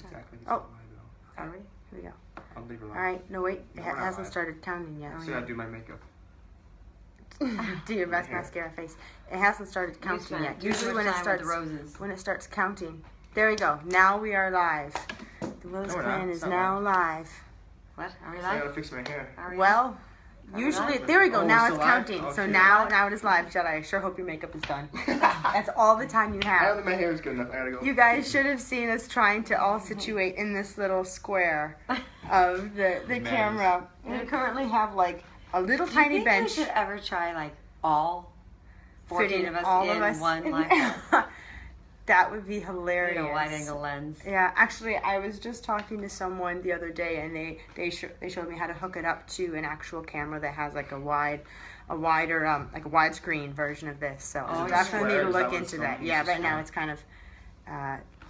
start. Exactly. Oh, are we? Here we go. I'll leave her All alone. right. No, wait. No, It we're not hasn't live. started counting yet. So I do my makeup. Do your best Right here. mascara face. It hasn't started counting yet. Usually when it starts, roses. when it starts counting. There we go. Now we are live. The Rose No, we're Clan not. is It's not now live. What? Are we So I live? gotta fix my hair. Are we Well, we usually live? there we go. Oh, Now we're it's still live? counting. Oh, So shit. now it is live. Jedi, I sure hope your makeup is done. That's all the time you I have. don't think my hair is good enough. I gotta go. You guys should have seen us trying to all situate in this little square of the Madness. camera. We currently have like a little Do you tiny think bench. we should ever try like all 14 fitting of us all in of us one in- like That would be hilarious. wide angle lens? Yeah, actually, I was just talking to someone the other day, and they showed me how to hook it up to an actual camera that has like a wider like a widescreen version of this. So Oh, definitely need square, to is that look what it's into that. called? Yeah, It's a right now square. it's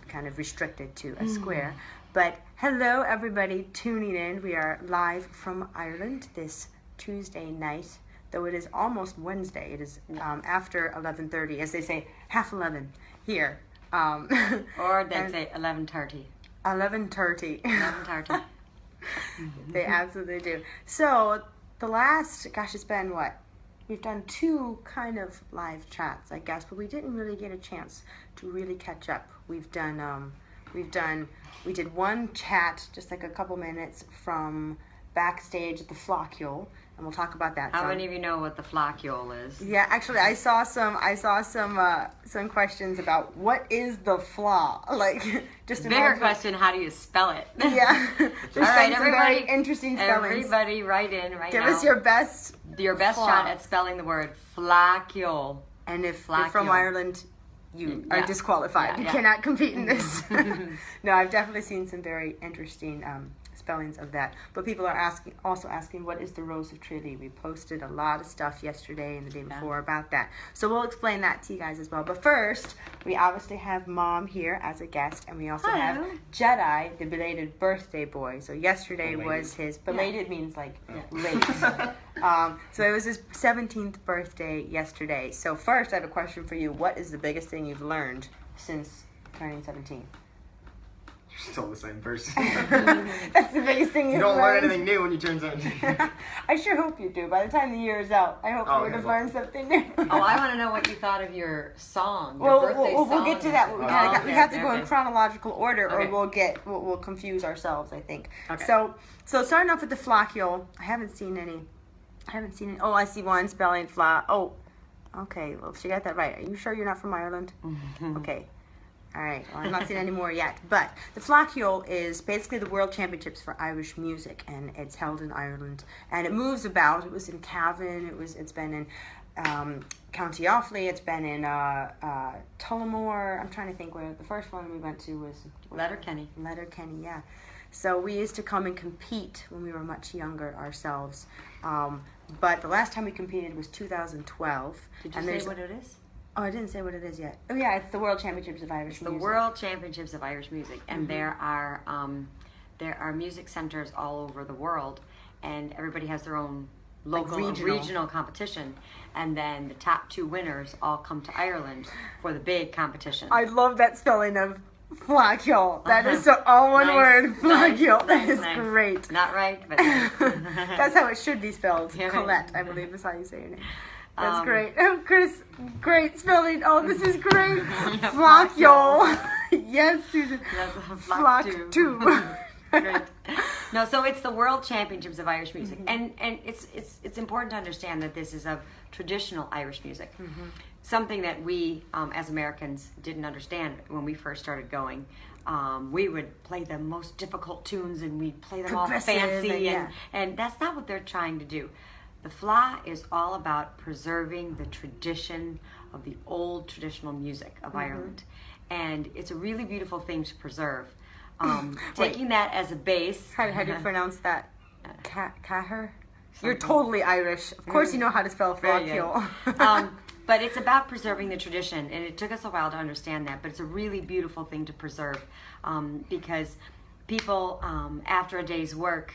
kind of restricted to a square. But hello, everybody tuning in. We are live from Ireland this Tuesday night. Though it is almost Wednesday, it is after 11:30, as they say, half 11 here. Or they'd and- say 11:30. 11:30. 11:30. They absolutely do. So it's been what? We've done 2 kind of live chats, I guess, but we didn't really get a chance to really catch up. We did one chat, just like a couple minutes from backstage at the Flocule, and we'll talk about that. How some. many of you know what the flocule is? Yeah, actually, I saw some questions about what is the flaw, like just Bigger question: how do you spell it? Yeah, just All right, some very everybody. interesting spellings. Everybody, write in right Give now. us your best, best flaw. shot at spelling the word flocule. and if you're from Flocule. Ireland, you are Yeah. disqualified. Yeah, You yeah. cannot compete in this. No, I've definitely seen some very interesting spellings of that. But people are also asking, what is the Rose of Tralee? We posted a lot of stuff yesterday and the day before about that. So we'll explain that to you guys as well. But first, we obviously have Mom here as a guest, and we also have Hello. Jedi, the belated birthday boy. So yesterday Belated. was his, belated means like Yeah. late. So it was his 17th birthday yesterday. So first, I have a question for you. What is the biggest thing you've learned since turning 17? You're still the same person. That's the biggest thing You you've don't learn learned. anything new when you turn 17. I sure hope you do. By the time the year is out, I hope you would Okay, have well. learned something new. Oh, I want to know what you thought of your song. Your Well, birthday we'll song. get to that. We, Oh, we have to go in okay. chronological order, or Okay. we'll confuse ourselves, I think. Okay. So starting off with the flocule, I haven't seen any. Oh, I see one spelling fla. Oh, okay. Well, she got that right. Are you sure you're not from Ireland? Okay. All right. Well, I'm not seeing any more yet. But the flocule is basically the World Championships for Irish music, and it's held in Ireland. And it moves about. It was in Cavan. It's been in County Offaly. It's been in Tullamore. I'm trying to think where the first one we went to was. Letterkenny. Letterkenny, yeah. So we used to come and compete when we were much younger ourselves. But the last time we competed was 2012. Did and you there's- say what it is? Oh, I didn't say what it is yet. Oh, yeah, it's the World Championships of Irish The Music. World Championships of Irish Music, and there are music centers all over the world, and everybody has their own local regional competition, and then the top 2 winners all come to Ireland for the big competition. I love that spelling of flocule. That is so all one Nice, word. Flocule. That nice, is nice. great. Not right, but nice. That's how it should be spelled. Yeah. Colette, I believe is how you say your name. That's Um, great. Oh, Chris, great spelling. Oh, this is great. Flocule. Yes, Susan. That's a Flock two. Great. No, so it's the World Championships of Irish Music, and it's important to understand that this is of traditional Irish music, something that we as Americans didn't understand when we first started going. We would play the most difficult tunes, and we'd play them all Progressive, fancy, and and that's not what they're trying to do. The FLA is all about preserving the tradition of the old traditional music of Ireland, and it's a really beautiful thing to preserve. Taking that as a base. How do you pronounce that? Caher? You're totally Irish. Of course you know how to spell Very good. flocule. But it's about preserving the tradition, and it took us a while to understand that, but it's a really beautiful thing to preserve, because people, after a day's work,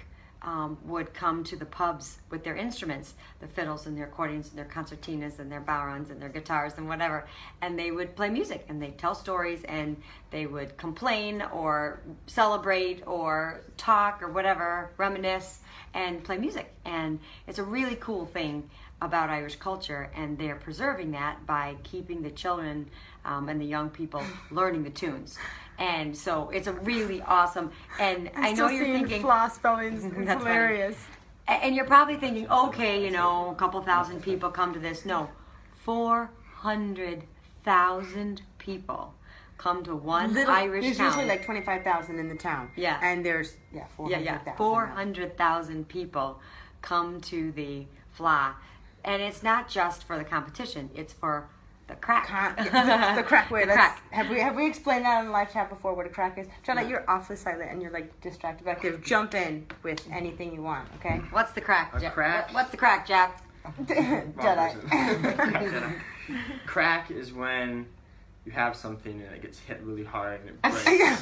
would come to the pubs with their instruments, their fiddles and their accordions and their concertinas and their barons and their guitars and whatever, and they would play music and they'd tell stories and they would complain or celebrate or talk or whatever, reminisce and play music. And it's a really cool thing about Irish culture, and they're preserving that by keeping the children and the young people learning the tunes. And so it's a really awesome, and I know you're thinking flaw spellings. It's That's hilarious. and you're probably thinking, okay, a couple thousand people come to this. No, 400,000 people come to one Irish There's town. usually like 25,000 in the town. Yeah. And there's 400,000. 400,000 people come to the Fla, and it's not just for the competition; it's for the crack. The crack. Wait, The crack. Have we explained that on the live chat before? What a crack is? Charlotte, you're awfully silent and you're like distracted back there. Jump in with anything you want. Okay. What's the crack? A Jack? crack? What's the crack, Jack? Jedi. Crack is when you have something and it gets hit really hard and it breaks.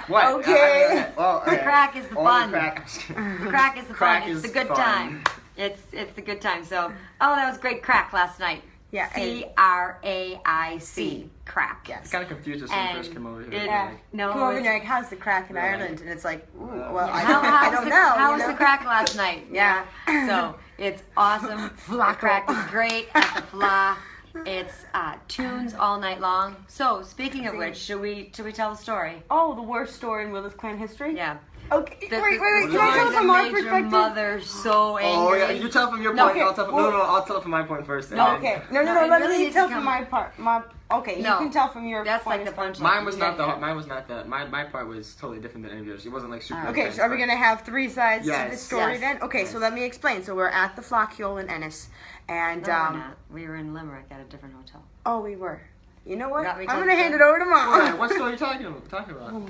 What? Okay. The crack is the Only fun. Crack. The crack is the Crack fun. It's is the good fun. time. It's the good time. So, that was great crack last night. Yeah, CRAIC. Crack. Yes. Kind of confused us when we first came over here. Yeah. No, Come over and it's- you're like, how's the crack in We're like, Ireland? And it's like, ooh, well, Yeah. I How don't was know. How you was know? the crack last night? Yeah. So it's awesome. The crack is great at the Fla. It's tunes all night long. So speaking of which, should we tell the story? Oh, the worst story in Willis clan history? Yeah. Okay. The, wait. the Can I tell story from that our made your perspective? mother so angry. Oh yeah, you tell from your No, point. okay, I'll tell from, well- no, I'll tell from my point first. and No, then- okay. No. No, it Let really me needs tell to from come- my part. Okay, No. you can tell from your That's point. like the punchline. Mine was not Yeah. Mine was not that. My part was totally different than any of yours. It wasn't like super. Okay, intense, so are we but- going to have three sides to the Yes. story Yes. then? Okay, so let me explain. So we're at the Flockhule in Ennis. And, No, we're not. We were in Limerick at a different hotel. oh, we were. You know what? Got I'm me going to close hand to- it over to Mom. What? What story are you talking about?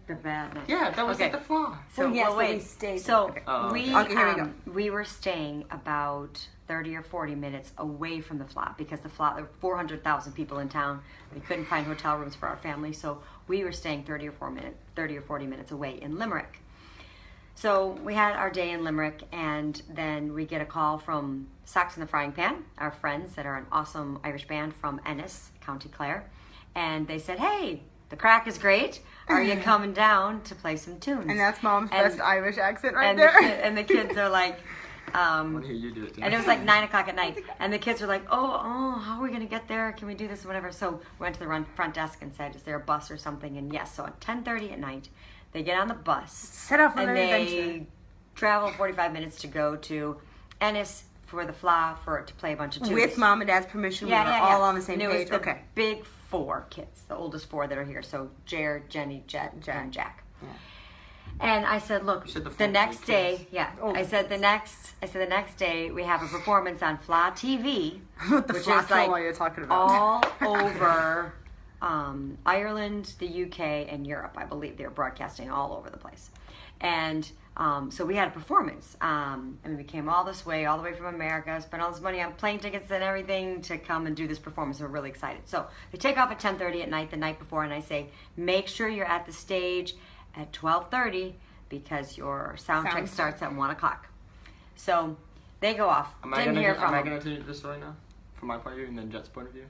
The bad night. Yeah, that was Okay. at the Fla. So Well, yes, but wait. we stayed. So Okay. Oh, we okay. Okay, here we go. we were staying about 30 or 40 minutes away from the Fla because the Fla, there were 400,000 people in town. We couldn't find hotel rooms for our family, so we were staying 30 or 40 minutes away in Limerick. So we had our day in Limerick, and then we get a call from Socks in the Frying Pan, our friends that are an awesome Irish band from Ennis, County Clare, and they said, "Hey, the crack is great. Are you coming down to play some tunes?" And that's Mom's And- best Irish accent right and there. and the kids are like, I want to hear you do it. Too. and it was like 9:00 at night, and the kids were like, oh, how are we gonna get there? Can we do this or whatever? So we went to the front desk and said, is there a bus or something? And yes, so at 10:30 at night, they get on the bus Set off on and an they adventure. travel 45 minutes to go to Ennis for the Fla to play a bunch of tunes. With Mom and Dad's permission, we were yeah. all on the same and it page. was the Okay. big four kids, the oldest four that are here. So Jer, Jenny, Jet, and Jack. Yeah. And I said, look, You said the the four next big day, kids. yeah. Oh. I said the next day we have a performance on Fla TV, What the which Flockhule is like are you talking about? all over Ireland, the UK, and Europe. I believe they're broadcasting all over the place. And so we had a performance, and we came all the way from America, spent all this money on plane tickets and everything to come and do this performance. We're really excited. So they take off at 10:30 at night, the night before, and I say, make sure you're at the stage at 12:30 because your sound check Sound starts at 1 o'clock. So they go off. Am I Didn't gonna hear from am I them. gonna tell you the story now? From my point of view and then Jet's point of view?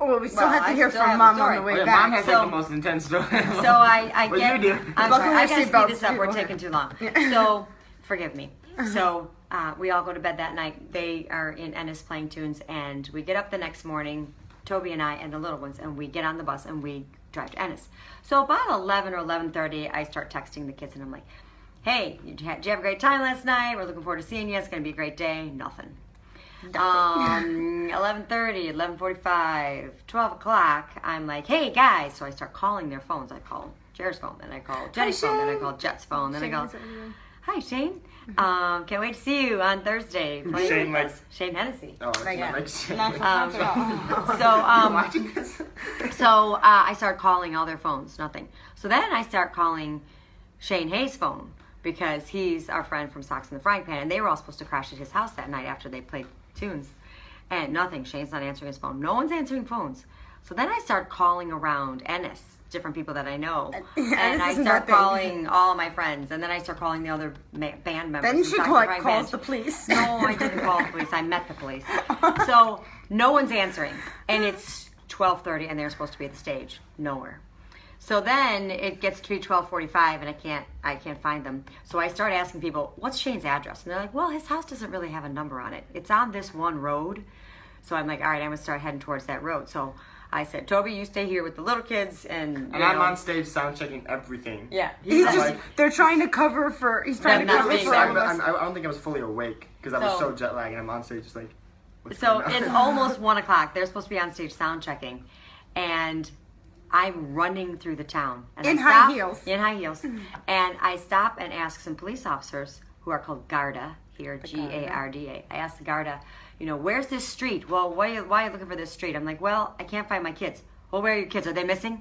Oh, well, we still Well, have to I hear still from have Mom the on the story. way Oh, yeah, back. Mom has So- like the most intense story. So I What get. you do? I'm Luckily sorry. I I gotta see speed this both up. We're people. taking too long. Yeah. So forgive me. So we all go to bed that night. They are in Ennis playing tunes, and we get up the next morning, Toby and I and the little ones, and we get on the bus and we drive to Ennis. So about 11 or 11:30, I start texting the kids, and I'm like, "Hey, did you have a great time last night? We're looking forward to seeing you. It's gonna be a great day." Nothing. 11:30, 11:45, 12 o'clock, I'm like, hey guys. So I start calling their phones. I call Jared's phone, then I call Jenny's phone, then I call Jet's phone, then I go, hi Shane, can't wait to see you on Thursday. playing Shane, with like- us." Shane Hennessy. Oh, it's Like, not yeah. like shit. Not So watching this? So I start calling all their phones, nothing. So then I start calling Shane Hayes' phone because he's our friend from Socks in the Frying Pan, and they were all supposed to crash at his house that night after they played tunes. And nothing. Shane's not answering his phone. No one's answering phones. So then I start calling around Ennis different people that I know. And And I isn't start that big. calling all my friends, and then I start calling the other band members. Then and she Socks like Pride calls band. the police. No, I didn't call the police. I met the police. So no one's answering, and it's 12:30, and they're supposed to be at the stage. Nowhere. So then it gets to be 12:45, and I can't find them. So I start asking people, "What's Shane's address?" And they're like, "Well, his house doesn't really have a number on it. It's on this one road." So I'm like, "All right, I'm gonna start heading towards that road." So I said, "Toby, you stay here with the little kids, and I'm on stage sound checking everything. Yeah, He's I'm just, like- they're trying to cover for, he's trying to Them not cover being for there. all of us. I don't think I was fully awake because I was So- so jet lagged, and I'm on stage just like. what's So going on? it's almost 1:00. They're supposed to be on stage sound checking, and I'm running through the town. And In I high stop- heels. In high heels. And I stop and ask some police officers who are called Garda here, Garda. I asked the Garda, where's this street? Well, why are you looking for this street? I'm like, well, I can't find my kids. Well, where are your kids? Are they missing?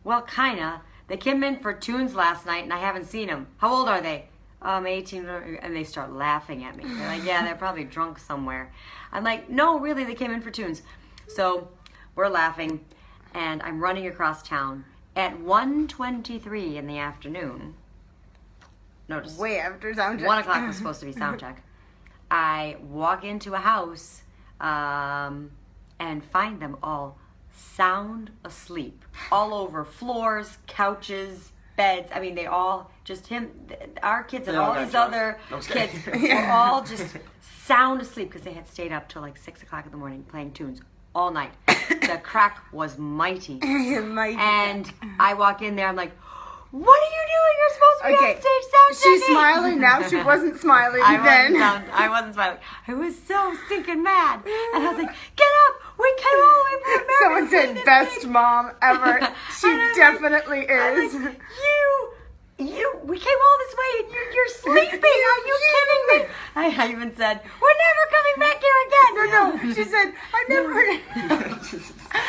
Well, kinda. They came in for tunes last night, and I haven't seen them. How old are they? 18, and they start laughing at me. They're like, yeah, they're probably drunk somewhere. I'm like, no, really, they came in for tunes. So we're laughing, and I'm running across town. At 1:23 in the afternoon, notice, Way after sound check. 1:00 was supposed to be sound check. I walk into a house and find them all sound asleep, all over floors, couches, beds. I mean, they all our kids and They all all got these drunk. other No, I'm just kidding. kids were all just sound asleep because they had stayed up till like 6:00 in the morning playing tunes all night. The crack was mighty. And I walk in there, I'm like, what are you doing? You're supposed to be on stage sound She's checking." smiling now. She wasn't smiling then. I wasn't smiling. I was so stinking mad. And I was like, get up! We came all the way from America. Someone to see said this best thing." mom ever. She And I'm definitely I'm is. like, we came all this way and you're sleeping. Are you kidding me? I even said, we're never coming back here again. No, she said, I've never heard it.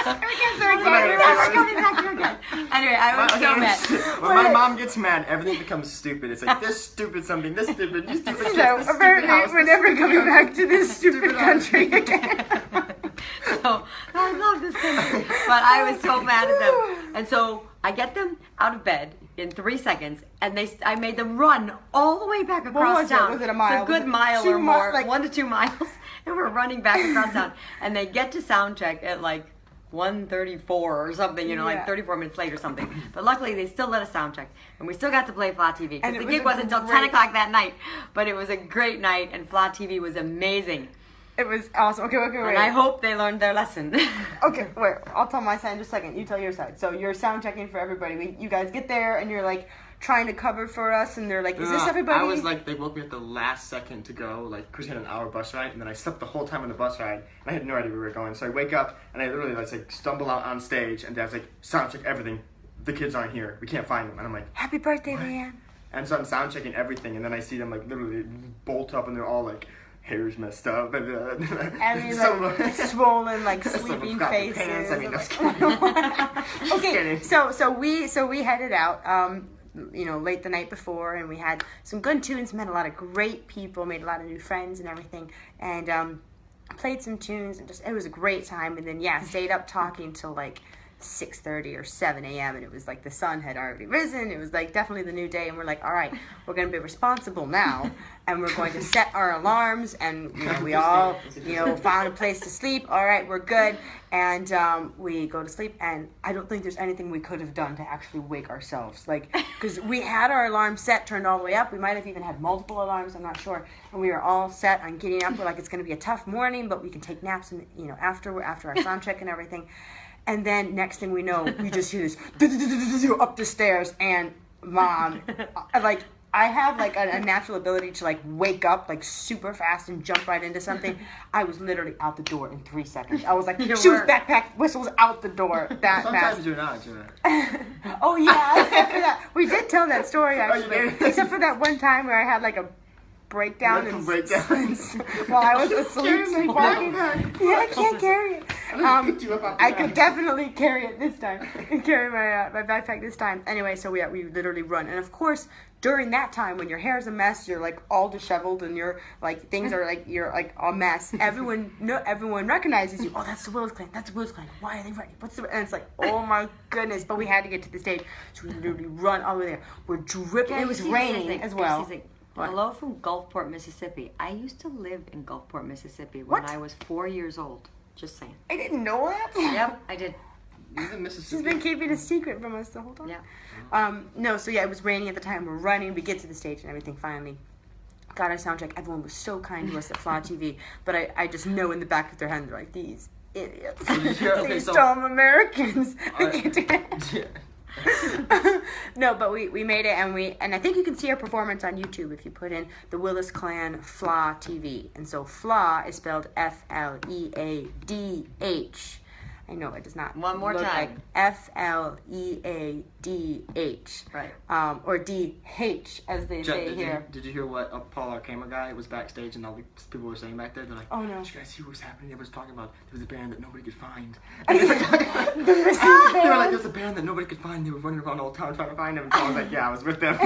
We're never coming back here again. Anyway, I was so mad. When my mom gets mad, everything becomes stupid. It's like this stupid something, this stupid, you stupid kids, So this stupid apparently house. we're never coming back to this stupid country again. So I love this country, but I was so mad at them. And so I get them out of bed in 3 seconds, and I made them run all the way back across was it? town. Was it a mile? It's a good Was it mile 2 or more, like- 1 to 2 miles, and we're running back across town. And they get to sound check at like 1:34 or something, like Yeah. 34 minutes late or something. But luckily, they still let us sound check, and we still got to play Flat TV And because it the was gig a wasn't until 10 great- o'clock that night. But it was a great night, and Flat TV was amazing. It was awesome. Okay, wait. And I hope they learned their lesson. Okay, wait. I'll tell my side in just a second. You tell your side. So you're sound checking for everybody. You guys get there and you're like trying to cover for us, and they're like, "Is this everybody?" I was like, they woke me at the last second to go, like, because we had an hour bus ride, and then I slept the whole time on the bus ride, and I had no idea where we were going. So I wake up, and I literally like stumble out on stage, and Dad's like, sound check everything. The kids aren't here. We can't find them. And I'm like, "Happy birthday, Leanne." and so I'm sound checking everything, and then I see them like literally bolt up, and they're all like hair's messed up, and I mean, some- like swollen, like some sleeping got the faces. pants. I mean, just kidding. Okay, kidding. so we headed out, late the night before, and we had some good tunes, met a lot of great people, made a lot of new friends and everything, and played some tunes, and it was a great time. And then stayed up talking till like 6:30 or 7 a.m. and it was like the sun had already risen. It was like definitely the new day, and we're like, all right, we're going to be responsible now, and we're going to set our alarms, and we all found a place to sleep. All right, we're good, and we go to sleep, and I don't think there's anything we could have done to actually wake ourselves, like, because we had our alarm set turned all the way up. We might have even had multiple alarms, I'm not sure, and we were all set on getting up. We're like, it's going to be a tough morning, but we can take naps, and after our sound check and everything. And then next thing we know, we just hear this up the stairs, and Mom, like, I have like a natural ability to like wake up like super fast and jump right into something. I was literally out the door in 3 seconds. I was like, shoes, backpack, whistles, out the door that Sometimes fast. you're not, Jenna. Oh yeah, except for that. We did tell that story you actually. did? Except for that one time where I had like a breakdown You had and a breakdown. while I was asleep, sleepwalking. Carry her. Yeah, I can't carry it. picked you up off the I ground. could definitely carry it this time. Carry my backpack this time. Anyway, so we literally run, and of course during that time when your hair is a mess, you're like all disheveled, and you're like things are like you're like a mess. Everyone recognizes you. Oh, that's the Willis Clan. That's the Willis Clan. Why are they running? And it's like, oh my goodness! But we had to get to the stage, so we literally run all the way there. We're dripping. Yeah, It was raining as well. What? Hello from Gulfport, Mississippi. I used to live in Gulfport, Mississippi when What? I was 4 years old. Just saying. I didn't know that. Yep, I did. He's in Mississippi. She's been keeping a secret from us the whole time. Yeah. No, so yeah, it was raining at the time. We're running. We get to the stage and everything. Finally, got our sound check. Everyone was so kind to us at Flaw TV. But I just know in the back of their head, they're like, these idiots. Okay, These so- dumb Americans. Yeah. No, but we made it, and I think you can see our performance on YouTube if you put in the Willis Clan Flaw TV. And so Flaw is spelled Fleadh. I know it does not. One more look time. Like Fleadh. Right. Or DH as they say here. Did you hear what Paul, our camera guy, was backstage and all the people were saying back there? They're like, Oh, no. Did you guys see what was happening? They was talking about there was a band that nobody could find. The missing They were like, band. there's a band that nobody could find. They were running around all town trying to find them. And Paul was like, yeah, I was with them.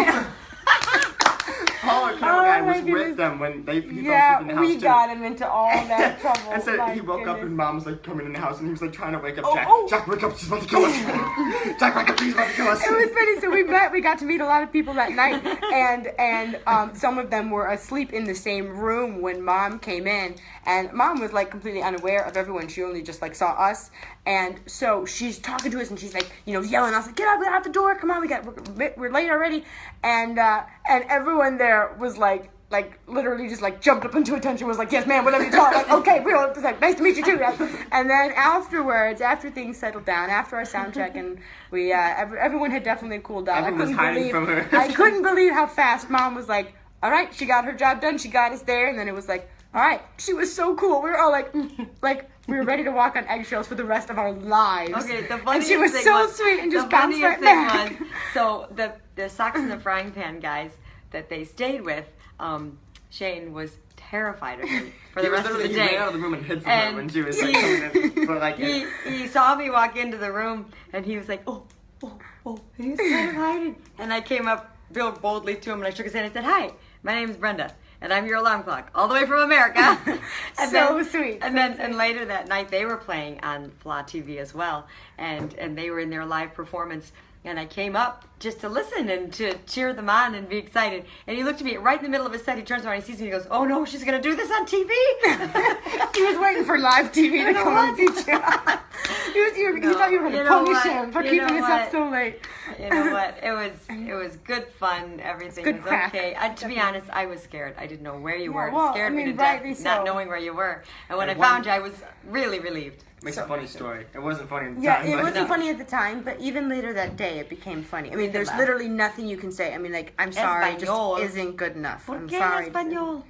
Paul, our camera guy, my was goodness. with them when he fell asleep in the Yeah, house we too. got him into all that trouble. And so My he woke up goodness. and Mom was like coming in the house and he was like trying to wake up Jack. oh. Jack, wake up! She's about to kill us. Jack, wake up! She's about to kill us. It was funny. So we got to meet a lot of people that night, and some of them were asleep in the same room when Mom came in, and Mom was like completely unaware of everyone. She only just like saw us, and so she's talking to us, and she's like, yelling. I was like, get out the door! Come on, we're late already, and everyone there was like literally just like jumped up into attention, was like, yes ma'am, whatever you call it, like, okay, we were like, nice to meet you too. And then afterwards, after things settled down, after our sound check, and we everyone had definitely cooled down. Everyone was hiding from her. I couldn't believe how fast Mom was like, all right, she got her job done, she got us there, and then it was like, all right, she was so cool. We were all like we were ready to walk on eggshells for the rest of our lives. Okay, the and funniest she was thing so was, sweet and just the bounced funniest right thing back. was, so the socks in the frying pan guys that they stayed with, Shane was terrified of me for the rest of the He day. ran out of the room and hid from And her when she was like coming in. But like, he saw me walk into the room and he was like, oh, and he was kind of hiding. And I came up real boldly to him and I shook his hand and said, hi, my name's Brenda. And I'm your alarm clock, all the way from America. And So sweet. And later that night, they were playing on Flaw TV as well, and they were in their live performance. And I came up just to listen and to cheer them on and be excited. And he looked at me right in the middle of his set. He turns around, he sees me, he goes, "Oh no, she's gonna do this on TV." He was waiting for live TV to come and beat you. He thought you were going to punish him for keeping us up so late. You know what? It was good fun. Everything good was crack. okay. To be honest, I was scared. I didn't know where you were. well, It scared I me mean, to death, rightly so. not knowing where you were. And when And I found you, I was really relieved. makes a funny story. It wasn't funny at the Yeah, time. it but wasn't funny at the time, but even later that day, it became funny. I mean, there's laugh. literally nothing you can say. I mean, like, I'm sorry, it Español. just isn't good enough. ¿Por I'm qué sorry. español?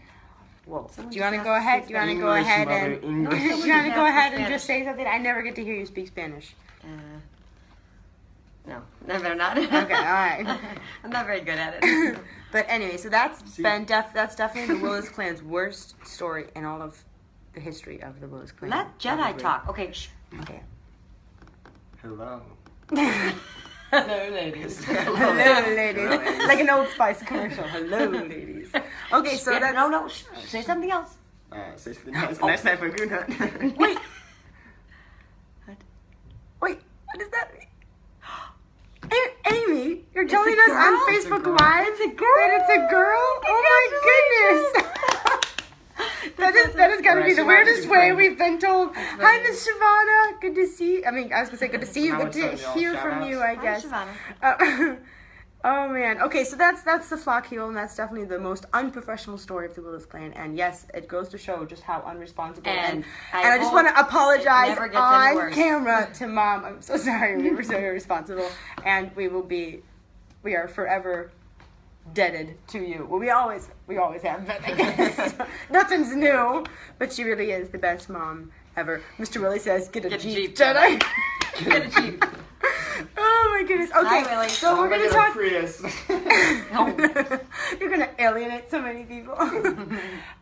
Whoa. Do Someone you want to just go asked ahead? to Do you want to speak go English, ahead mother, and English. do you want to Someone go asked ahead for and just Spanish. say something? I never get to hear you speak Spanish. No, I better not. Okay, all right. I'm not very good at it. But anyway, so that's definitely the Willis Clan's worst story in all of the history of the Willis Clan. Let Jedi Probably. talk. Okay, shh. Okay. Hello. Hello, ladies. Hello, ladies. Like an Old Spice commercial. Hello, ladies. Okay, so that's No, shh. Say something else. Say something nice. Nice night for good night. Wait. Wait, what does that mean? Amy, you're telling us on girl. Facebook It's a girl. Live It's a girl. that it's a girl? Oh my goodness. That is got to be Right, the so weirdest now way she's we've been told. Hi, Miss Shavana. Good to see. I mean, I was gonna say good to see you. Now Good it's to time to all hear shout from outs. you. I Hi, guess. Shavana. Oh man. Okay, so that's the flock heel, and that's definitely the most unprofessional story of the Willis Clan. And yes, it goes to show just how unresponsible. And And I I just hope want to apologize it never gets any on worse. camera to Mom. I'm so sorry. We were so irresponsible, and we are forever indebted to you. Well, we always have been, I guess. Nothing's new, but she really is the best mom ever. Mr. Willie says, "Get a Jeep, Jedi." Get a Jeep. Oh my goodness. Okay, Hi, Willie. so we're I'm gonna get a talk. Prius. You're gonna alienate so many people.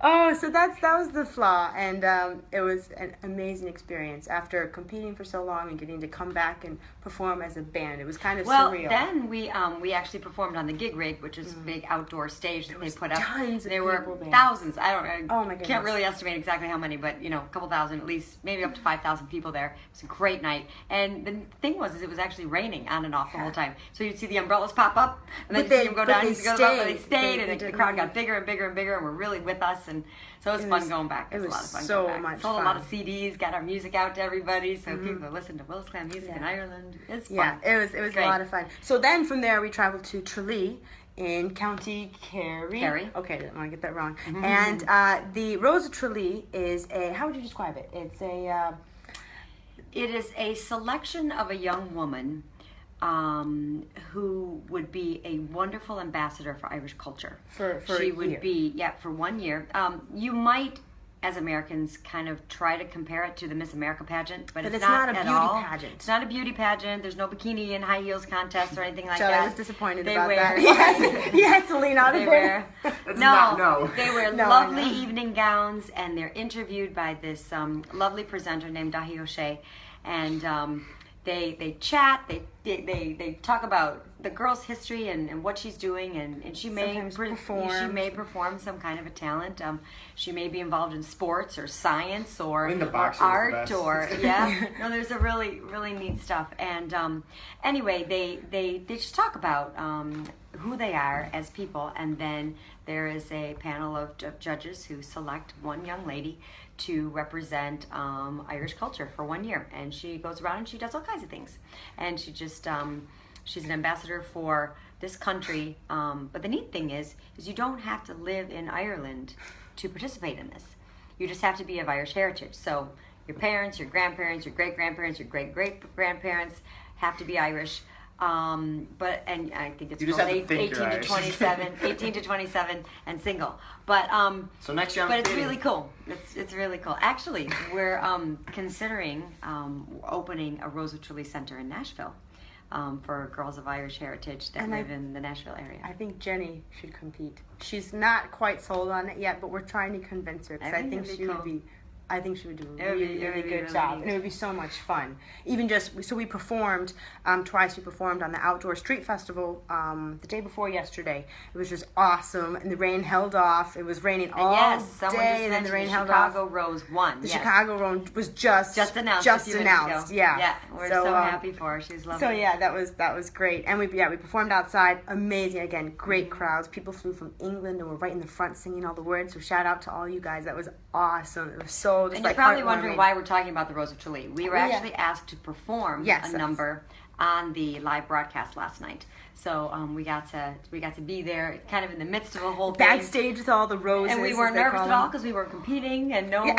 Oh, so that was the flaw, and it was an amazing experience. After competing for so long and getting to come back and perform as a band, it was kind of surreal. Then we actually performed on the gig rig, which is a big outdoor stage that they put up. tons of there were people there. thousands. I Oh my goodness. can't really estimate exactly how many, but a couple thousand at least, maybe up to 5,000 people there. It was a great night, and the thing was, it was actually raining on and off the whole time. So you'd see the umbrellas pop up, and then But you'd see them go but down. they You'd see them go up, but they stayed. stayed, They and the didn't crowd leave. got bigger and bigger and bigger, and were really with us, and so it was fun going back. It was a lot of fun so going back. much Sold fun. a lot of CDs, got our music out to everybody, so people listen to Willis Clan music in Ireland. It's fun. Yeah, it was a great. lot of fun. So then from there we traveled to Tralee in County Kerry. Kerry. Okay, I didn't want to get that wrong. And the Rose of Tralee is how would you describe it? It's a It is a selection of a young woman who would be a wonderful ambassador for Irish culture. For she a would year. be for 1 year. You might, as Americans, kind of try to compare it to the Miss America pageant, but But it's it's not not a at beauty all. pageant. It's not a beauty pageant. There's no bikini and high heels contest or anything like Charlie that. was disappointed They about wear, that. He has to lean out They of there. wear No. They wear No, I lovely know. evening gowns, and they're interviewed by this lovely presenter named Dahi O'Shea, and they chat. They talk about the girl's history and what she's doing, and she may Sometimes perform. perform some kind of a talent. She may be involved in sports or science or, I think the or boxing is the art best. or no. There's a really neat stuff, and anyway, they just talk about who they are as people, and then there is a panel of judges who select one young lady to represent Irish culture for 1 year, and she goes around and she does all kinds of things, and she just she's an ambassador for this country. But the neat thing is you don't have to live in Ireland to participate in this. You just have to be of Irish heritage. So your parents, your grandparents, your great-grandparents, your great-great-grandparents have to be Irish. But I think it's You just girls have to think 18 you're to Irish. 27, 18 to 27, and single. But So next year I'm but it's dating. really cool. It's really cool. Actually, we're considering opening a Rose of Tralee Center in Nashville for girls of Irish heritage that And live in the Nashville area. I think Jenny should compete. She's not quite sold on it yet, but we're trying to convince her because I think that'd she be would cool. be. I think she would do a It would be- really, it would really be good really job, neat. and it would be so much fun. Even just so we performed twice. We performed on the outdoor street festival the day before yesterday. It was just awesome, and the rain held off. It was raining all yes, someone day, just and then the mentioned rain the held Chicago off. Rose won. The yes. Chicago Road was just Just announced. Just a few minutes announced. ago. Yeah. Yeah. We're so happy for her. She's lovely. So yeah, that was great, and we performed outside. Amazing again, great crowds. People flew from England and were right in the front singing all the words. So shout out to all you guys. That was awesome. It was so just And like you're probably wondering heartwarming. why we're talking about the Rose of Tralee. We were Oh, yeah. actually asked to perform Yes, a number on the live broadcast last night. So we got to be there, kind of in the midst of a whole thing. Backstage with all the roses, And we as weren't they nervous call at all them. because we weren't competing, and no one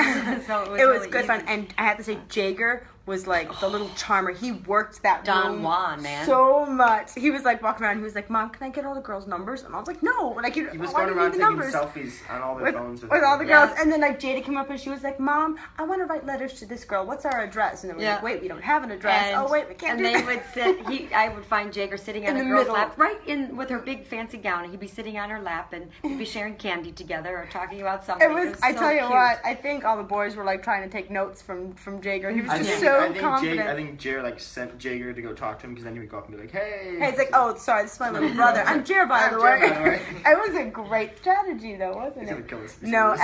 so it was It was really good easy. fun, and I have to say, Jager was like the little charmer. He worked that Don room Juan, man. so much. He was like walking around. He was like, "Mom, can I get all the girls' numbers?" And I was like, "No." Like He was why going do you around need the taking numbers? selfies on all their with, phones with all the Yeah. girls, and then like Jada came up and she was like, "Mom, I want to write letters to this girl. What's our address?" And then we're Yeah. like, "Wait, we don't have an address. And, oh wait, we can't and do they that." would sit. I would find Jager sitting on In a the girl's middle. lap, right in with her big fancy gown, and he'd be sitting on her lap, and we'd be sharing candy together or talking about something. It was. I so tell you cute. what. I think all the boys were like trying to take notes from Jager. He was I just think, so I think confident. I think Jager like sent Jager to go talk to him because then he would go up and be like, "Hey." Hey, it's like, oh, sorry, this is my little brother. I'm Jer, by I'm the Jer, way. by the way. It was a great strategy, though, wasn't He's it? gonna kill us. No,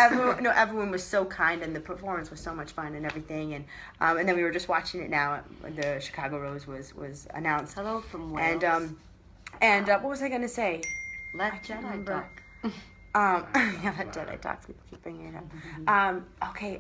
everyone was so kind, and the performance was so much fun and everything. And then we were just watching it now. The Chicago Rose was announced. Hello from Wales. And what was I gonna say? Let can't Jedi remember. talk. Yeah, that Jedi talk. People keep bringing it up. Okay.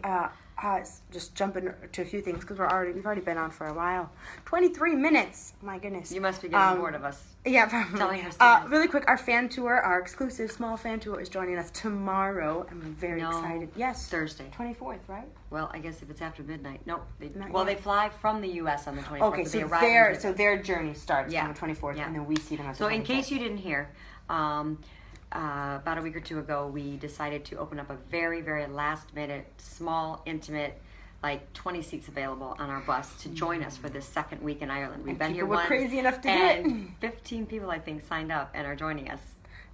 Just jumping to a few things because we've already been on for a while. 23 minutes. My goodness. You must be getting bored of us. Yeah, probably. Telling her stories. Really quick, our fan tour, our exclusive small fan tour, is joining us tomorrow. I'm very excited. Yes, Thursday. 24th, right? Well, I guess if it's after midnight. Nope. Not they yet. fly from the U.S. on the 24th. Okay, but so they arrive on their journey starts Yeah. on the 24th, Yeah. and then we see them on the So 25th. in case you didn't hear, about a week or two ago, we decided to open up a very, very last-minute, small, intimate like 20 seats available on our bus to join us for this second week in Ireland. We've been here People were once, crazy enough to do and 15 people, I think, signed up and are joining us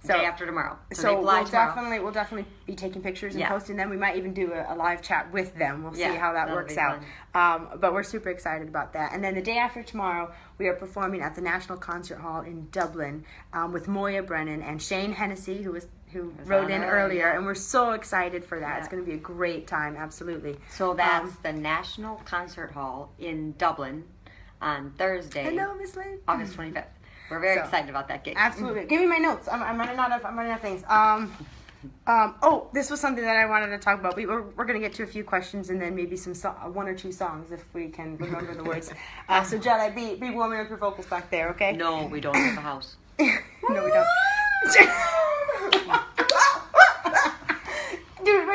day after tomorrow. So they fly we'll tomorrow. definitely be taking pictures and Yeah. posting them. We might even do a live chat with them. We'll see Yeah, how that that'll works be out. But we're super excited about that. And then the day after tomorrow, we are performing at the National Concert Hall in Dublin with Moya Brennan and Shane Hennessy, who wrote in on earlier. earlier. And we're so excited for that. Yeah. It's going to be a great time, absolutely. So that's the National Concert Hall in Dublin on Thursday, Hello, Miss Lynn. August 25th. We're very So, excited about that gig. Absolutely. Give me my notes. I'm running out of things. This was something that I wanted to talk about. We're going to get to a few questions and then maybe some one or two songs if we can remember the words. So Jelly, be warming up your vocals back there, okay? No, we don't have a house. No, we don't.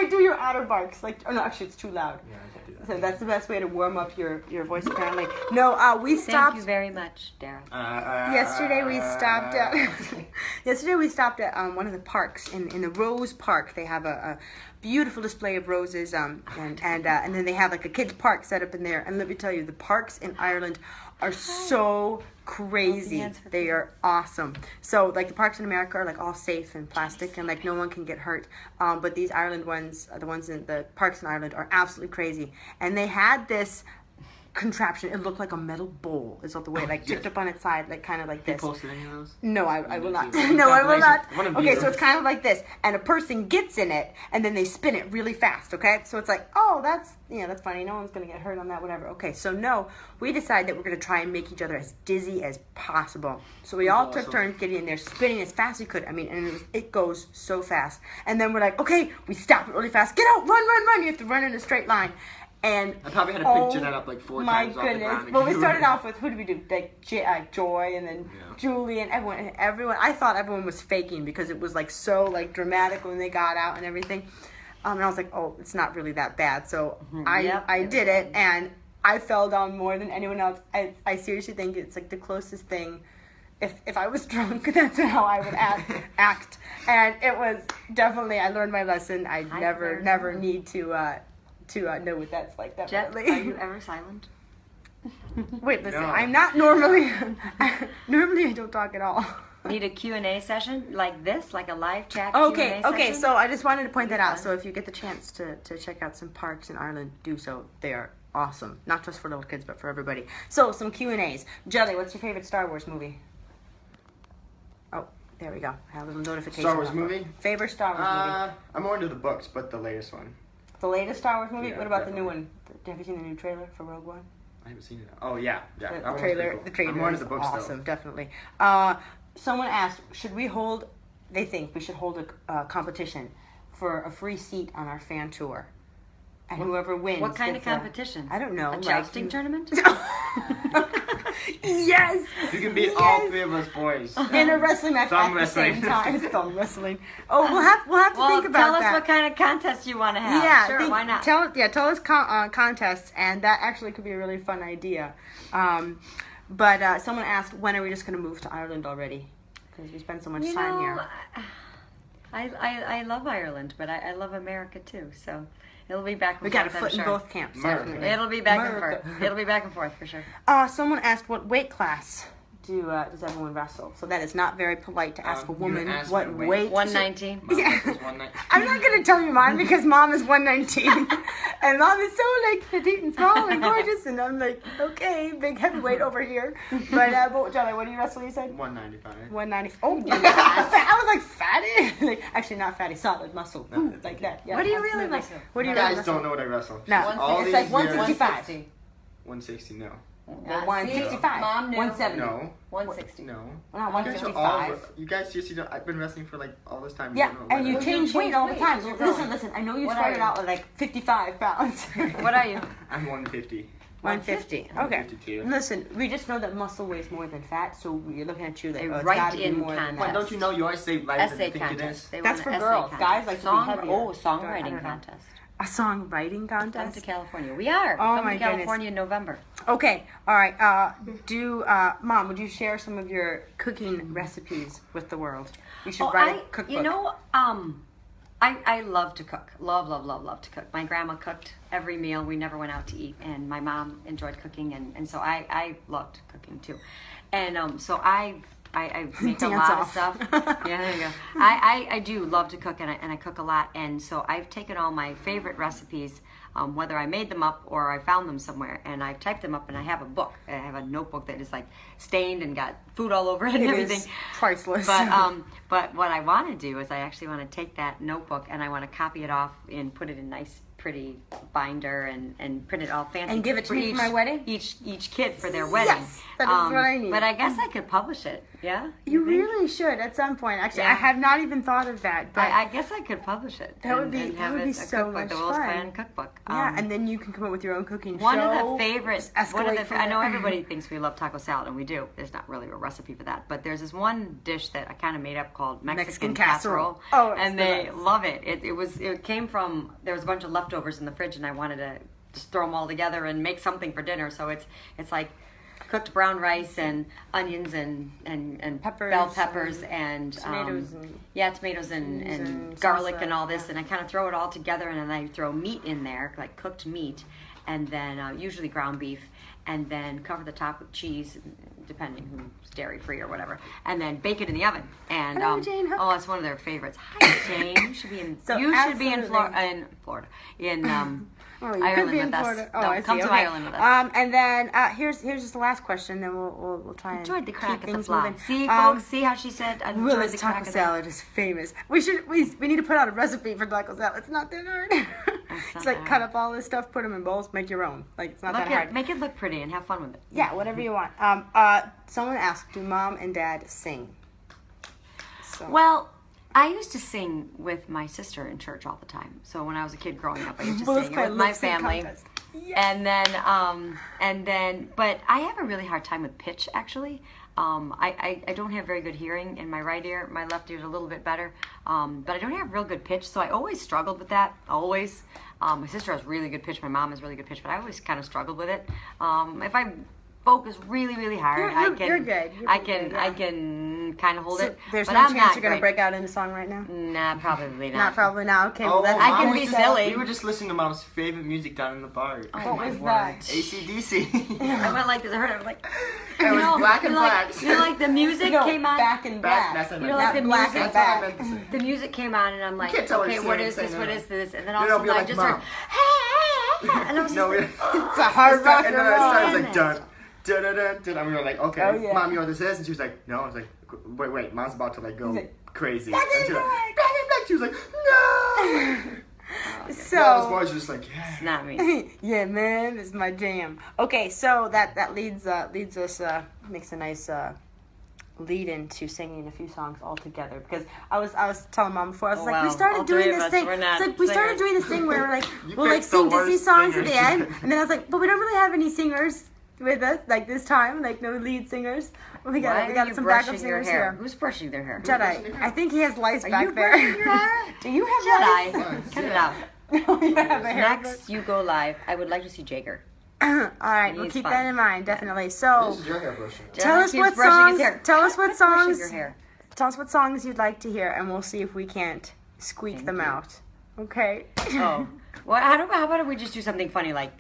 Do your otter barks. No, actually, it's too loud. Yeah, I can't do that. So that's the best way to warm up your voice, apparently. No, we stopped. Thank you very much, Dara. Yesterday we stopped at. Yesterday we stopped at one of the parks in the Rose Park. They have a beautiful display of roses, and then they have like a kids park set up in there. And let me tell you, the parks in Ireland are so crazy. They are awesome. So like the parks in America are like all safe and plastic and like no one can get hurt. But these Ireland ones, the ones in the parks in Ireland, are absolutely crazy. And they had this contraption. It looked like a metal bowl. Is all the way like tipped up on its side, like kind of like You this. posted any of those? No, I will not. too. No, I will not. One of Okay, you. so it's kind of like this, and a person gets in it, and then they spin it really fast. Okay, so it's like, oh, that's funny. No one's gonna get hurt on that, whatever. Okay, so no, we decided that we're gonna try and make each other as dizzy as possible. So we all took Awesome. turns getting in there, spinning as fast as we could. I mean, and it goes so fast. And then we're like, okay, we stop it really fast. Get out, run, run, run! You have to run in a straight line. And I probably had to pick Jeanette up like 4 my times off the goodness. ground. Well, we started off with, who did we do? Like Joy and then Yeah. Julie and everyone. I thought everyone was faking because it was like so like dramatic when they got out and everything. And I was like, oh, it's not really that bad. So I did it, and I fell down more than anyone else. I seriously think it's like the closest thing. If I was drunk, that's how I would act. And it was definitely, I learned my lesson. I never need to know what that's like. Jet, Definitely. are you ever silent? Wait, listen. No. I'm not normally. Normally, I don't talk at all. Need a Q&A session like this, like a live chat Okay. Q&A Okay. session? So I just wanted to point that out. fun. So if you get the chance to check out some parks in Ireland, do so. They are awesome, not just for little kids, but for everybody. So some Q&As. Jelly, what's your favorite Star Wars movie? Oh, there we go. I have a little notification. Star Wars up. movie? Favorite Star Wars movie? I'm more into the books, but the latest one. The latest Star Wars movie. Yeah, What about the new definitely. one? Have you seen the new trailer for Rogue One? I haven't seen it. Oh yeah. That The one's trailer, pretty cool. the trailer I'm more is into the books awesome, though. definitely. Someone asked, should we hold? They think we should hold a competition for a free seat on our fan tour, and whoever wins. What kind of gets a- competition? I don't know. A like jousting tournament? Yes. You can beat all 3 of us boys. In a wrestling match Thumb at the same wrestling. time. Thumb wrestling. Oh, we'll have to Well, think about tell us that. what kind of contest you want to have. Yeah, sure, why not? Tell us contests, and that actually could be a really fun idea. But someone asked, when are we just going to move to Ireland already? Because we spend so much time here. I love Ireland, but I love America too. So it'll be back and We forth. got a I'm foot in sure. both camps. America. Definitely. It'll be back America. and forth. It'll be back and forth for sure. Someone asked, what weight class does everyone wrestle? So that is not very polite to ask a you woman asked what my weight. weight. 119. Mom Yeah. was 119. I'm not going to tell you mine because mom is 119. And mom is so like petite and small and gorgeous. And I'm like, okay, big heavyweight over here. But Jelly, what do you wrestle, you said? 195. 190. Oh, I was like fatty. Like, actually, not fatty, solid muscle. No, Ooh, that's like okay. that. Yeah, What do you really absolutely. wrestle? What do you You really guys wrestle? don't know what I wrestle. No. All It's these like years- 165. 160, no. Well, 165. Mom knew. 170. No. 160. No. Not You guys are all, 155. you guys seriously don't, I've been wrestling for like all this time. Yeah, don't know and what you I- Well, change you weight all the change time. weight. Listen. I know you What started are you? out with like 55 pounds. What are you? I'm 150. 150. Okay. 152. Listen, we just know that muscle weighs more than fat, so we're looking at you like, A oh, it's gotta be write-in more than contest. Why that. don't you know you always say lighter than Essay you think it contest. is? They That's want for an girls. essay Guys contest. like to be Song, heavier. oh, I songwriting don't know. contest. A songwriting Come contest? to California. We are. Oh, Come my to goodness. California in November. Okay, all right. Mom, would you share some of your cooking recipes with the world? We should write a cookbook. You know, I love to cook. Love to cook. My grandma cooked every meal. We never went out to eat, and my mom enjoyed cooking, and so I loved cooking too. And so I make a Dance lot off. of stuff. Yeah, there you go. I do love to cook, and I cook a lot. And so I've taken all my favorite recipes, whether I made them up or I found them somewhere, and I've typed them up, and I have a book. I have a notebook that is like stained and got food all over it and everything. Is priceless. But what I want to do is I actually want to take that notebook and I want to copy it off and put it in nice, pretty binder and print it all fancy. And give it to me for my wedding? Each kid for their wedding. Yes, that is what I need. But I guess I could publish it. Yeah. You think? really should at some point. Actually, Yeah. I have not even thought of that. But I guess I could publish it. That would and be- have that would it be a so cookbook, much the Will's fun. Plan cookbook. yeah, and then you can come up with your own cooking One show. of the favorites. One of escalate the, from I know there. everybody thinks we love taco salad, and we do. There's not really a recipe for that, but there's this one dish that I kind of made up called Mexican casserole. Oh, it's and the they best. love it. It came from, there was a bunch of leftovers in the fridge, and I wanted to just throw them all together and make something for dinner. So it's like cooked brown rice and onions and Peppers bell peppers and tomatoes and tomatoes and and garlic salsa, and all this, yeah. and I kind of throw it all together, and then I throw meat in there, like cooked meat, and then usually ground beef, and then cover the top with cheese, depending who's dairy free or whatever, and then bake it in the oven. And Hello, Jane Hook. oh, it's one of their favorites. Hi, Jane. You should be in. So you should be in absolutely. Florida. In Oh, you Ireland could be in with us. Florida. Oh, No, I see. come to Okay. Ireland with us. And then here's just the last question. Then we'll try and Enjoyed the crack keep at the things fly. moving. See, folks, see how she said enjoyed Will's the taco crack of the salad is famous. We need to put out a recipe for taco salad. It's not that hard. It's not like that cut hard. up all this stuff, put them in bowls, make your own. Like it's not that hard. Make it look pretty and have fun with it. Yeah, whatever you want. Someone asked, do mom and dad sing? So, Well, I used to sing with my sister in church all the time. So when I was a kid growing up, I used to Will's sing got with my lip sync family. contest. Yes. And then, but I have a really hard time with pitch. Actually, I don't have very good hearing in my right ear. My left ear is a little bit better, but I don't have real good pitch. So I always struggled with that. Always. My sister has really good pitch. My mom has really good pitch, but I always kind of struggled with it. If I focus really, really hard, You're good. You're I good, can kind of hold So it. there's but no I'm chance not you're gonna great. break out into song right now. Nah, probably not. Not probably now. Okay, well Oh, that's I Mom can was be just- silly. We were just listening to Mom's favorite music down in the bar. Oh, What my was word. that? AC/DC. I went like this. I heard it. I was like, It was black and black. like the music No, came on. back and black. That's what I You know, meant. like the Not black music. and That's what I back. meant to say. The music came on, and I'm like, can't tell what okay, it's what saying, is this? saying What that. is this? And then all You know, of a be sudden I like, just Mom. heard, and I was just No, like, It's a hard rock and and then I started roll. like dun, dun, dun, dun, dun. And we were like, okay, Oh, yeah. Mom, you know what this is? And she was like, no. I was like, wait, Mom's about to like go like, crazy. "Back And in she was like, black." back in black. She was like, no. All So those boys were just like, yeah. it's not me. yeah, man, it's my jam. Okay, so that leads us makes a nice lead into singing a few songs all together, because I was telling Mom before, I was Oh, like, wow. we started All doing three of this us, thing. we're not It's like we started singers. doing this thing where we're like You we'll like picked the sing Disney worst songs at singers. the end, and then I was like, but we don't really have any singers with us like this time, like no lead singers. We Why got are you some backup brushing your singers hair? here. Who's brushing their hair? Jedi, I think he has lice Are back you there. brushing your hair? Do you have Jedi, lice? cut it out. No, you have a hair. Next, you go live. I would like to see Jager. All right, we'll He's keep fun. that in mind, definitely. So, This is your hair brushing. tell Jedi us keeps what brushing his songs. hair. Tell us what Quit brushing songs. your hair. Tell us what songs you'd like to hear, and we'll see if we can't squeak them you. out. Okay. Oh, well, how about we just do something funny like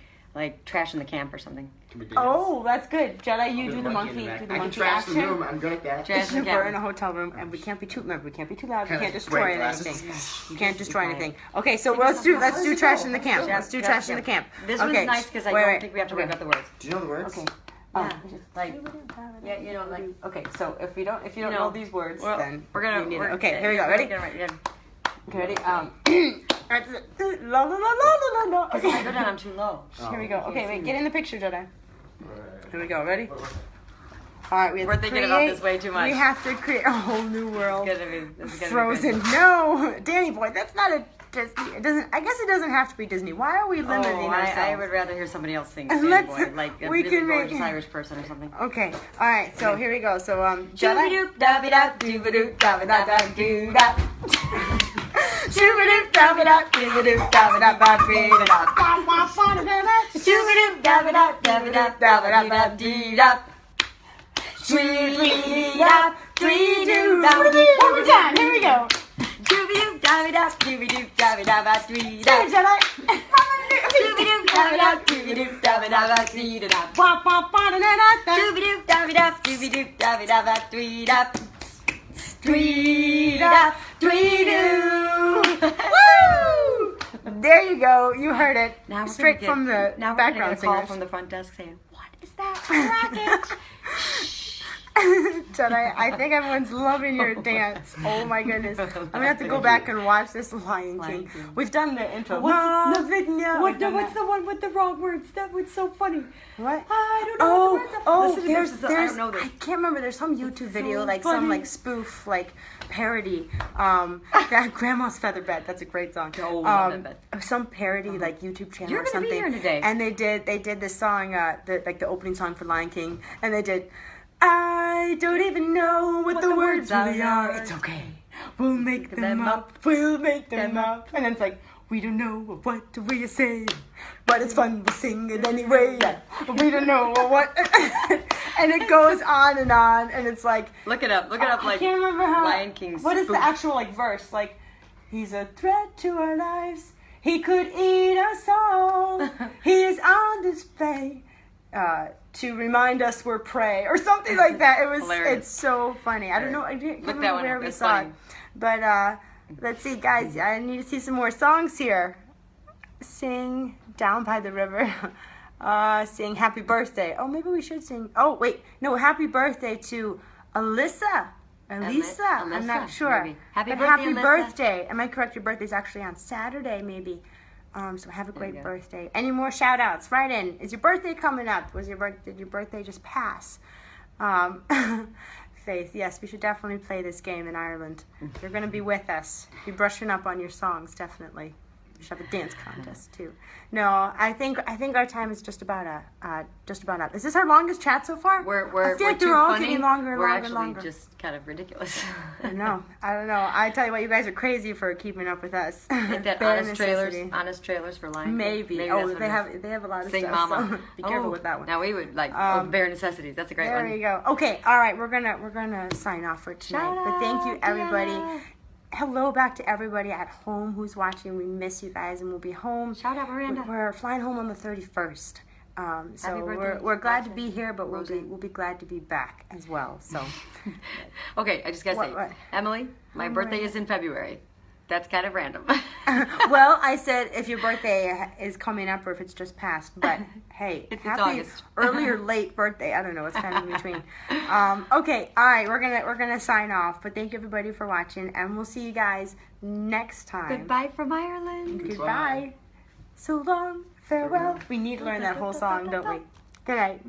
trash in the camp or something? Can we do this? Oh, that's good. Jedi, you do the monkey in monkey. back. Do the I can monkey trash the action. room. I'm good at that. Trash in the We're in camp. a hotel room, and we can't be too. Remember, we can't be too loud. We Kinda can't destroy great glasses. anything. You can't destroy anything. Okay, so let's do trash in the camp. Let's do trash in the camp. This okay. one's nice because I wait, don't wait. think we have to worry about the words. Do you know the words? Okay. Yeah, Oh. like yeah, you know, like Okay, so if you don't know, know these words, well, then we're gonna. you need we're- it. Okay, here we go. Ready? Yeah. Okay, ready? La la la la la la la. If I Okay. go down, I'm too low. Here we go. can't Okay, see wait. me. Get in the picture, Jedi. Alright. Here we go. Ready? All right, we have We're to thinking about create- this way too much. We have to create a whole new world. This is gonna be good. Frozen. No, Danny boy, that's not a Disney. It doesn't. I guess it doesn't have to be Disney. Why are we limiting Oh, ourselves? I would rather hear somebody else sing Danny Let's- Boy, like a we really can make- gorgeous Irish person or something. Okay. All right. So here we go. So Jedi. Shoo-ba-doop, da-ba-da, doo-ba-doop, Da-ba-da, da-doo-da. Shoo-ba-doop, da-ba-da, doo-ba-doop, da-ba-da, ba-dee-da-da. Shoo-ba-doop, da-ba-da, da-ba-da, da-ba-dee-da-dee-da. Shoo-ba-dee-da, dee-doo, One more time. Here we go. Shoo-ba-doop, da-ba-da, Dooby-doo, dooby-doo, dabby-dabba-dee-da. Say it, Jedi. Dooby-doo, dabby-da, dooby-doo, dabby-dabba-dee-da-da. Dooby-doo, dabby-da, dooby-doo, dabby-dabba-dee-da. Dee-da, dee-doo. Woo! There you go. You heard it. Now we're straight gonna get, from the now we're background gonna get a call singers. from the front desk saying, "What is that racket?" Jedi, I think everyone's loving your dance. Oh my goodness. I'm gonna have to go back and watch this Lion King. We've done the intro. What's We've done what's that. the one with the wrong words? That was so funny. What? I don't know what the words are. Oh, Listen to there's, this. I don't know this. I can't remember. There's some YouTube video, so like some funny. like spoof, like parody. That Grandma's Feather Bed. That's a great song. Oh, love that bed. Some parody, like YouTube channel You're or gonna be something. here today. And they did this song, the opening song for Lion King, and they did. I don't even know what the words really are. It's okay. We'll make them up. We'll make them up. And then it's like, we don't know what we say, but it's fun. We'll sing it anyway. We don't know what. And it goes on, and it's like. Look it up. Look it up. I Like can't remember how. Lion King. What is the spoof. actual like verse? Like, he's a threat to our lives. He could eat us all. He is on display. To remind us we're prey or something like that. It was. Hilarious. It's so funny. I don't know. I can't Look that remember one where up. we It's saw funny. it. But let's see, guys. I need to see some more songs here. Sing "Down by the River." Sing "Happy Birthday." Oh, maybe we should sing. Oh, wait, no. Happy birthday to Alyssa. Elisa. I'm not Alyssa, sure. maybe. Happy But birthday, happy Alyssa. birthday. Am I correct? Your birthday's actually on Saturday, maybe. So have a you great go. birthday. Any more shout outs? Write in. Is your birthday coming up? Did your birthday just pass? Faith, yes, we should definitely play this game in Ireland. You're going to be with us. Be brushing up on your songs, definitely. We should have a dance contest too. No, I think our time is just about up. Is this our longest chat so far? We're I feel like too they're all funny. getting longer and We're longer actually and longer. just kind of ridiculous. I don't know. I tell you what, you guys are crazy for keeping up with us. Ain't that Bare honest trailers for Lion King? Maybe. that's Oh, what they it have is. a lot of Sing stuff. Mama. So be careful with that one. Now we would like bare necessities. That's a great There one. you go. Okay, all right, we're gonna sign off for tonight. Shout But thank you out, everybody. Deanna. Hello back to everybody at home who's watching. We miss you guys, and we'll be home. Shout out, Miranda. We're flying home on the 31st. So Happy birthday, we're glad to Rosie. be here, but we'll Rosie. be glad to be back as well. So Okay, I just gotta say, What? Emily, my birthday is in February. That's kind of random. well, I said if your birthday is coming up or if it's just passed, but hey, It's happy August. early or late birthday. I don't know. It's kind of in between. Okay, all right, we're gonna sign off. But thank you everybody for watching, and we'll see you guys next time. Goodbye from Ireland. Goodbye. So long, farewell. We need to learn that whole song, don't we? Good night.